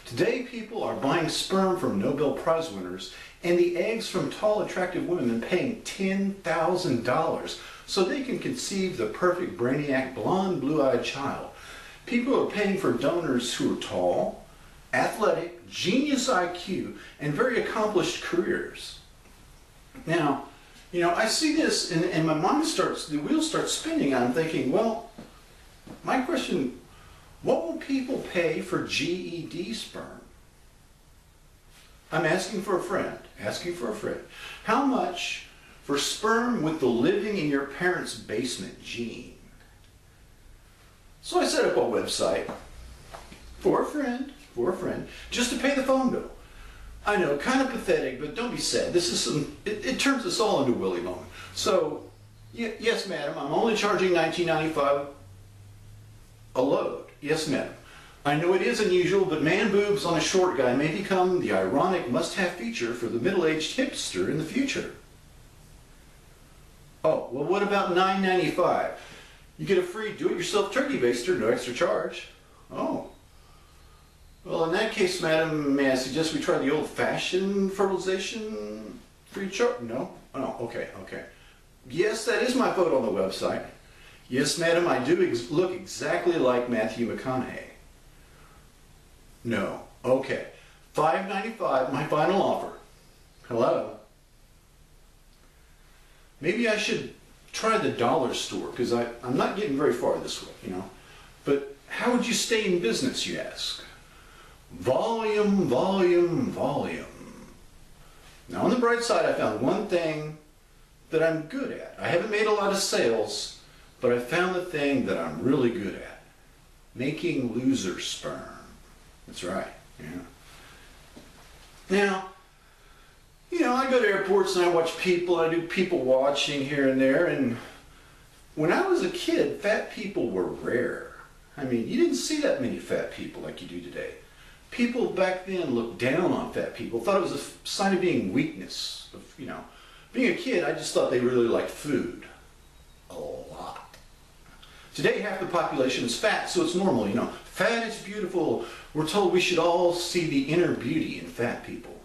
Today, people are buying sperm from Nobel Prize winners and the eggs from tall, attractive women and paying $10,000 so they can conceive the perfect brainiac, blonde, blue-eyed child. People are paying for donors who are tall, athletic, genius IQ, and very accomplished careers. Now, I see this and my mind the wheels start spinning. I'm thinking, well, my question, what will people pay for GED sperm? I'm asking for a friend. How much for sperm with the living in your parents' basement gene? So I set up a website for a friend, just to pay the phone bill. I know, kind of pathetic, but don't be sad. This is it turns us all into a Willy moment. So, yes, madam, I'm only charging $19.95 a load. Yes, madam. I know it is unusual, but man boobs on a short guy may become the ironic must-have feature for the middle-aged hipster in the future. Oh, well, what about $9.95? You get a free do-it-yourself turkey baster, no extra charge. Oh. Well, in that case, madam, may I suggest we try the old-fashioned fertilization free charge? No? Oh, okay. Yes, that is my photo on the website. Yes, madam, I do look exactly like Matthew McConaughey. No. Okay. $5.95, my final offer. Hello? Maybe I should try the dollar store, because I'm not getting very far this way, But how would you stay in business, you ask? Volume. Now, on the bright side, I found one thing that I'm good at. I haven't made a lot of sales, but I found the thing that I'm really good at. Making loser sperm. That's right, Now, I go to airports and I watch people, I do people watching here and there, and when I was a kid, fat people were rare. I mean, you didn't see that many fat people like you do today. People back then looked down on fat people, thought it was a sign of being weakness. Being a kid, I just thought they really liked food. A lot. Today, half the population is fat, so it's normal, Fat is beautiful. We're told we should all see the inner beauty in fat people.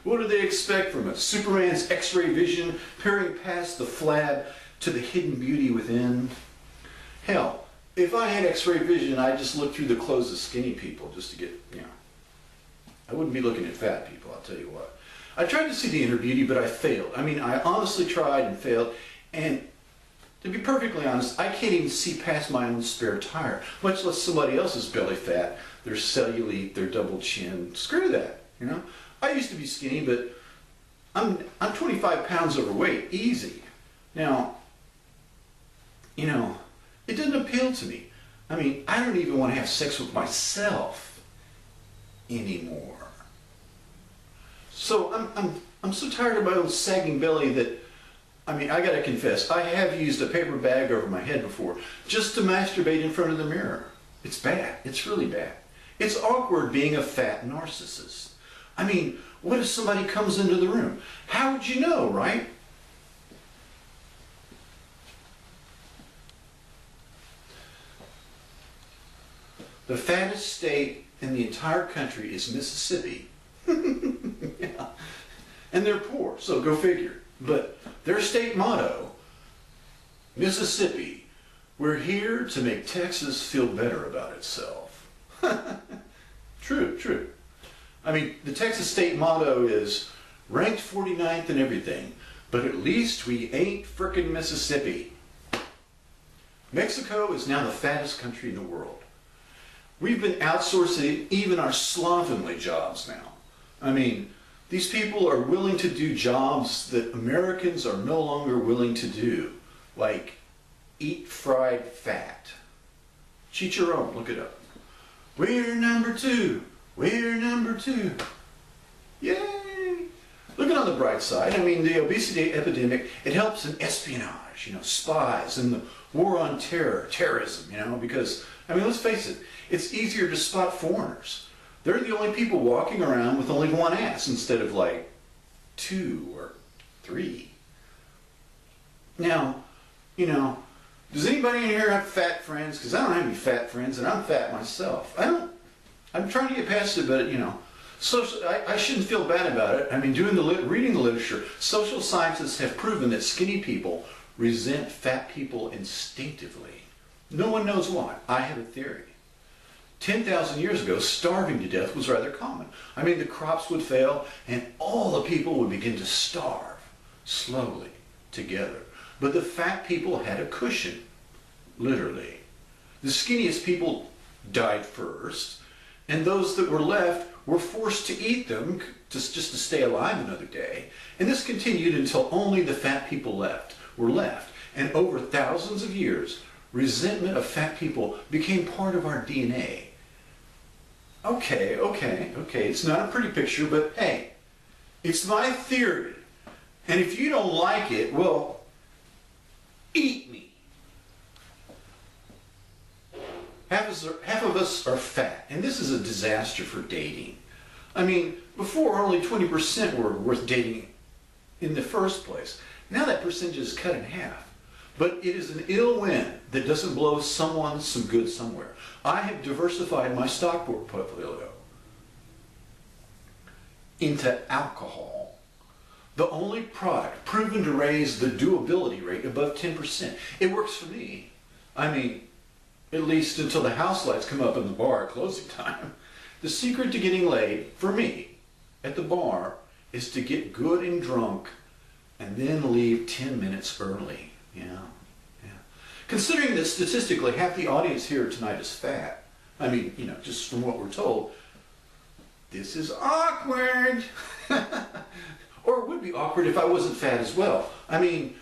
What do they expect from us? Superman's X-ray vision, peering past the flab to the hidden beauty within? Hell, if I had X-ray vision, I'd just look through the clothes of skinny people just to get, I wouldn't be looking at fat people, I'll tell you what. I tried to see the inner beauty, but I failed. I mean, I honestly tried and failed. And to be perfectly honest, I can't even see past my own spare tire, much less somebody else's belly fat, their cellulite, their double chin. Screw that, I used to be skinny, but I'm 25 pounds overweight, easy. Now, it didn't appeal to me. I mean, I don't even want to have sex with myself anymore. So I'm so tired of my own sagging belly that, I gotta confess, I have used a paper bag over my head before just to masturbate in front of the mirror. It's bad. It's really bad. It's awkward being a fat narcissist. I mean, what if somebody comes into the room? How would you know, right? The fattest state in the entire country is Mississippi. Yeah. And they're poor, so go figure. But their state motto, Mississippi, we're here to make Texas feel better about itself. True. I mean, the Texas state motto is ranked 49th in everything, but at least we ain't frickin' Mississippi. Mexico is now the fattest country in the world. We've been outsourcing even our slovenly jobs now. I mean, these people are willing to do jobs that Americans are no longer willing to do, like eat fried fat. Chicharron, look it up. We're number two. We're number two. Yay! Looking on the bright side, the obesity epidemic, it helps in espionage, spies, and the war on terrorism, because, let's face it, it's easier to spot foreigners. They're the only people walking around with only one ass instead of like 2 or 3. Now, does anybody in here have fat friends? Because I don't have any fat friends and I'm fat myself. I don't I'm trying to get past it, but I shouldn't feel bad about it. I mean, reading the literature, social scientists have proven that skinny people resent fat people instinctively. No one knows why. I have a theory. 10,000 years ago, starving to death was rather common. I mean, the crops would fail and all the people would begin to starve slowly together. But the fat people had a cushion, literally. The skinniest people died first, and those that were left were forced to eat them just to stay alive another day. And this continued until only the fat people were left. And over thousands of years, resentment of fat people became part of our DNA. Okay, it's not a pretty picture, but hey, it's my theory. And if you don't like it, well, eat me. Half of us are fat, and this is a disaster for dating. I mean, before only 20% were worth dating in the first place. Now that percentage is cut in half. But it is an ill wind that doesn't blow someone some good somewhere. I have diversified my stock portfolio into alcohol, the only product proven to raise the doability rate above 10%. It works for me. I mean, at least until the house lights come up in the bar at closing time. The secret to getting laid, for me, at the bar, is to get good and drunk and then leave 10 minutes early. Yeah. Considering that statistically half the audience here tonight is fat, I mean, just from what we're told, this is awkward. Or it would be awkward if I wasn't fat as well. I mean,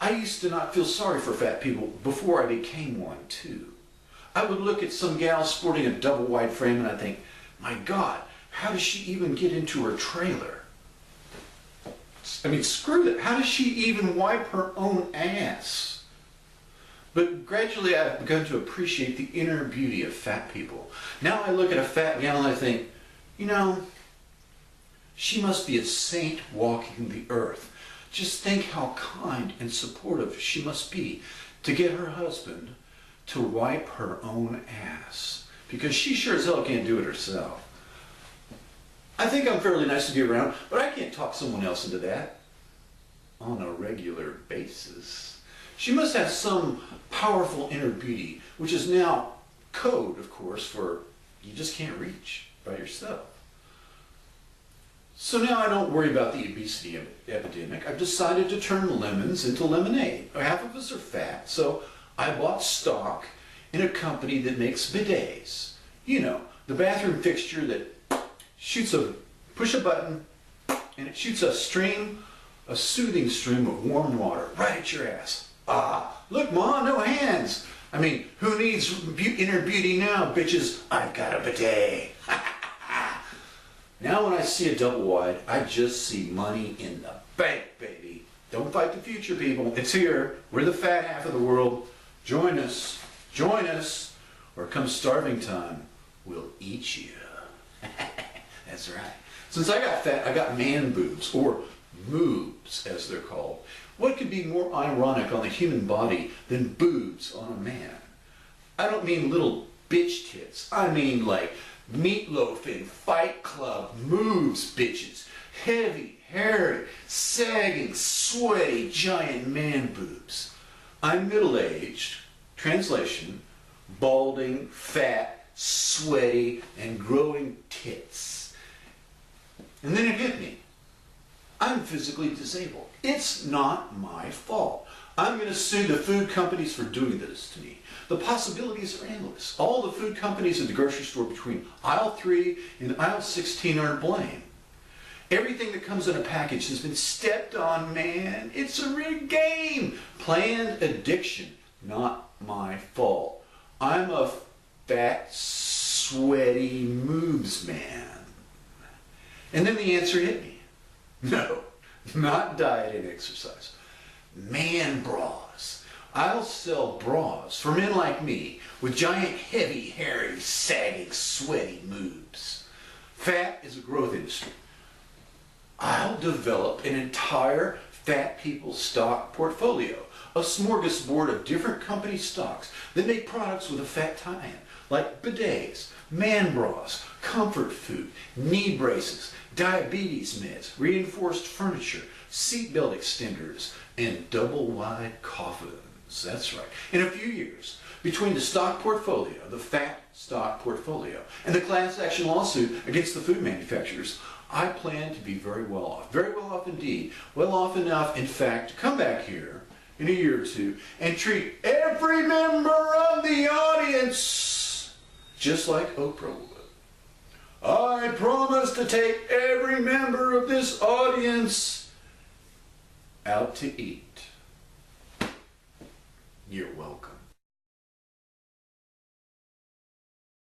I used to not feel sorry for fat people before I became one too. I would look at some gal sporting a double wide frame and I think, my God, how does she even get into her trailer? I mean, screw that. How does she even wipe her own ass? But gradually I've begun to appreciate the inner beauty of fat people. Now I look at a fat gal and I think, she must be a saint walking the earth. Just think how kind and supportive she must be to get her husband to wipe her own ass, because she sure as hell can't do it herself. I think I'm fairly nice to be around, but I can't talk someone else into that on a regular basis. She must have some powerful inner beauty, which is now code, of course, for you just can't reach by yourself. So now I don't worry about the obesity epidemic. I've decided to turn lemons into lemonade. Half of us are fat, so I bought stock in a company that makes bidets. The bathroom fixture that push a button, and it shoots a soothing stream of warm water right at your ass. Ah, look, Ma, no hands. I mean, who needs inner beauty now, bitches? I've got a bidet. Now when I see a double wide, I just see money in the bank, baby. Don't fight the future, people. It's here. We're the fat half of the world. Join us, or come starving time, we'll eat you. That's right. Since I got fat, I got man boobs, or MOOBS as they're called. What could be more ironic on the human body than boobs on a man? I don't mean little bitch tits. I mean like Meatloaf in Fight Club, MOOBS bitches. Heavy, hairy, sagging, sweaty, giant man boobs. I'm middle-aged, translation, balding, fat, sweaty, and growing tits. And then it hit me. I'm physically disabled. It's not my fault. I'm going to sue the food companies for doing this to me. The possibilities are endless. All the food companies at the grocery store between aisle 3 and aisle 16 are to blame. Everything that comes in a package has been stepped on, man. It's a rigged game. Planned addiction. Not my fault. I'm a fat, sweaty MOOBS man. And then the answer hit me. No, not diet and exercise. Man bras. I'll sell bras for men like me with giant, heavy, hairy, sagging, sweaty MOOBS. Fat is a growth industry. I'll develop an entire Fat People Stock Portfolio, a smorgasbord of different company stocks that make products with a fat tie-in, like bidets, man bras, comfort food, knee braces, diabetes meds, reinforced furniture, seatbelt extenders, and double-wide coffins. That's right. In a few years, between the stock portfolio, the fat stock portfolio, and the class action lawsuit against the food manufacturers, I plan to be very well off indeed, well off enough, in fact, to come back here in a year or two and treat every member of the audience just like Oprah would. I promise to take every member of this audience out to eat. You're welcome.